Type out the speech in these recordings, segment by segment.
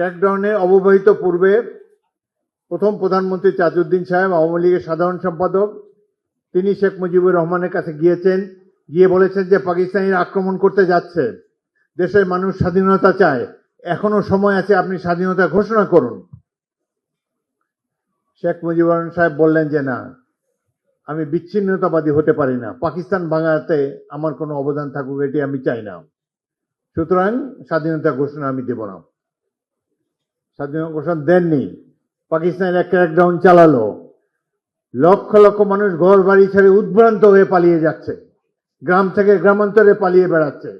ক্র্যাকডাউনের অব্যবহিত পূর্বে প্রথম প্রধানমন্ত্রী তাজউদ্দিন সাহেব, আওয়ামী লীগের সাধারণ সম্পাদক, তিনি শেখ মুজিবুর রহমানের কাছে গিয়ে বলেছেন যে পাকিস্তানিরা আক্রমণ করতে যাচ্ছে, দেশের মানুষ স্বাধীনতা চায়, এখনো সময় আছে, আপনি স্বাধীনতা ঘোষণা করুন। শেখ মুজিবুর রহমান সাহেব বললেন যে না, আমি বিচ্ছিন্নতাবাদী হতে পারি না, পাকিস্তান ভাঙাতে আমার কোনো অবদান থাকুক এটি আমি চাই না, সুতরাং স্বাধীনতা ঘোষণা আমি দেব না। স্বাধীনতা ঘোষণা দেননি, পাকিস্তানিরা ক্র্যাকডাউন চালালো, লক্ষ লক্ষ মানুষ ঘর বাড়ি ছেড়ে উদ্ভ্রান্ত হয়ে পালিয়ে যাচ্ছে, গ্রাম থেকে গ্রামান্তরে পালিয়ে বেড়াচ্ছে,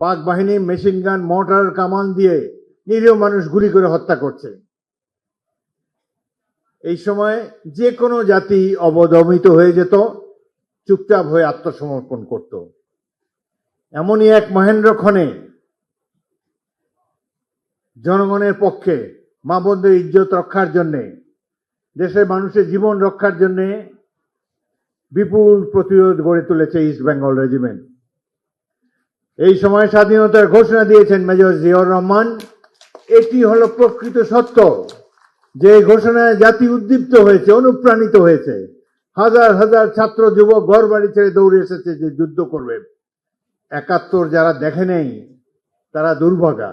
পাক বাহিনী মেশিন গান, মোটর, কামান দিয়ে নিরীহ মানুষ গুলি করে হত্যা করছে। এই সময় যে কোনো জাতি অবদমিত হয়ে যেত, চুপচাপ হয়ে আত্মসমর্পণ করত। এমনই এক মহেন্দ্র ক্ষণে জনগণের পক্ষে, মা বোনদের ইজ্জত রক্ষার জন্যে, দেশের মানুষের জীবন রক্ষার জন্যে বিপুল প্রতিরোধ গড়ে তুলেছে ইস্ট বেঙ্গল রেজিমেন্ট। এই সময় স্বাধীনতার ঘোষণা দিয়েছেন মেজর জিয়াউর রহমান। এটি হলো প্রকৃত সত্য, যে ঘোষণায় জাতি উদ্দীপ্ত হয়েছে, অনুপ্রাণিত হয়েছে। হাজার হাজার ছাত্র যুবক ঘর বাড়ি ছেড়ে দৌড়ে এসেছে যে যুদ্ধ করবে। ৭১ যারা দেখে নেই তারা দুর্ভাগা।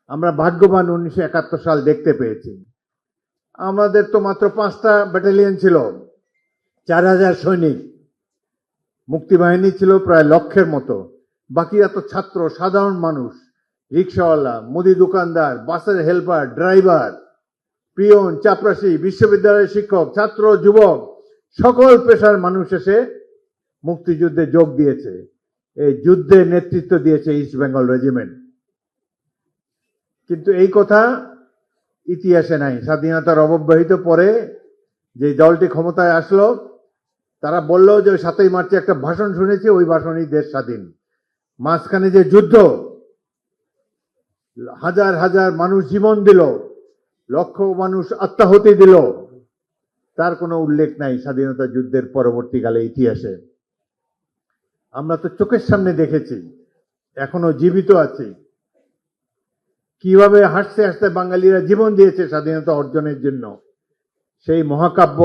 আমরা ভাগ্যবান ১৯৭১ সাল দেখতে পেয়েছি। আমাদের তো মাত্র ৫টা ব্যাটালিয়ন ছিল, ৪,০০০ সৈনিক, মুক্তিবাহিনী ছিল প্রায় লক্ষের মতো। বাকিরা তো ছাত্র, সাধারণ মানুষ, রিক্সাওয়ালা, মুদি দোকানদার, বাসের হেল্পার, ড্রাইভার, পিয়ন, চাপরাশি, বিশ্ববিদ্যালয়ের শিক্ষক, ছাত্র, যুবক, সকল পেশার মানুষ এসে মুক্তিযুদ্ধে যোগ দিয়েছে। এই যুদ্ধে নেতৃত্ব দিয়েছে ইস্ট বেঙ্গল রেজিমেন্ট। কিন্তু এই কথা ইতিহাসে নাই। স্বাধীনতার অব্যবহিত পরে যে দলটি ক্ষমতায় আসলো, তারা বলল যে ৭ই মার্চে একটা ভাষণ শুনেছি, ওই ভাষণই দেশ স্বাধীন। মাঝখানে যে যুদ্ধ, হাজার হাজার মানুষ জীবন দিল, লক্ষ মানুষ আত্মাহুতি দিল, তার কোনো উল্লেখ নাই স্বাধীনতা যুদ্ধের পরবর্তীকালে ইতিহাসে। আমরা তো চোখের সামনে দেখেছি, এখনো জীবিত আছি, কিভাবে হাসতে হাসতে বাঙালিরা জীবন দিয়েছে স্বাধীনতা অর্জনের জন্য। সেই মহাকাব্য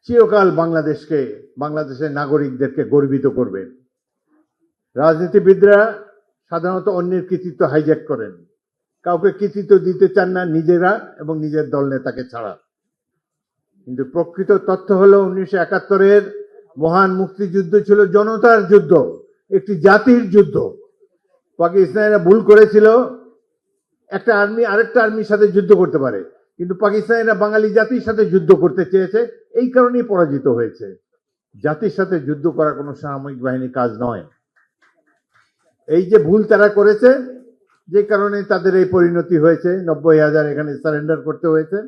চিরকাল বাংলাদেশের নাগরিকদেরকে গর্বিত করবে। রাজনীতিবিদরা সাধারণত অন্যের কৃতিত্ব হাইজ্যাক করেন, কাউকে কৃতিত্ব দিতে চান না নিজেরা এবং নিজের দল নেতাকে ছাড়া। কিন্তু প্রকৃত তথ্য হলো ১৯৭১-এর মহান মুক্তিযুদ্ধ ছিল জনতার যুদ্ধ, একটি জাতির যুদ্ধ। পাকিস্তানিরা ভুল করেছিল, একটা আর্মি আরেকটা আর্মির সাথে যুদ্ধ করতে পারে, কিন্তু পাকিস্তানিরা বাঙালি জাতির সাথে যুদ্ধ করতে চেয়েছে, এই কারণেই পরাজিত হয়েছে। জাতির সাথে যুদ্ধ করা কোনো সামরিক বাহিনীর কাজ নয়। এই যে ভুল তারা করেছে, যে কারণে তাদের এই পরিণতি হয়েছে, ৯০,০০০ এখানে সারেন্ডার করতে হয়েছে।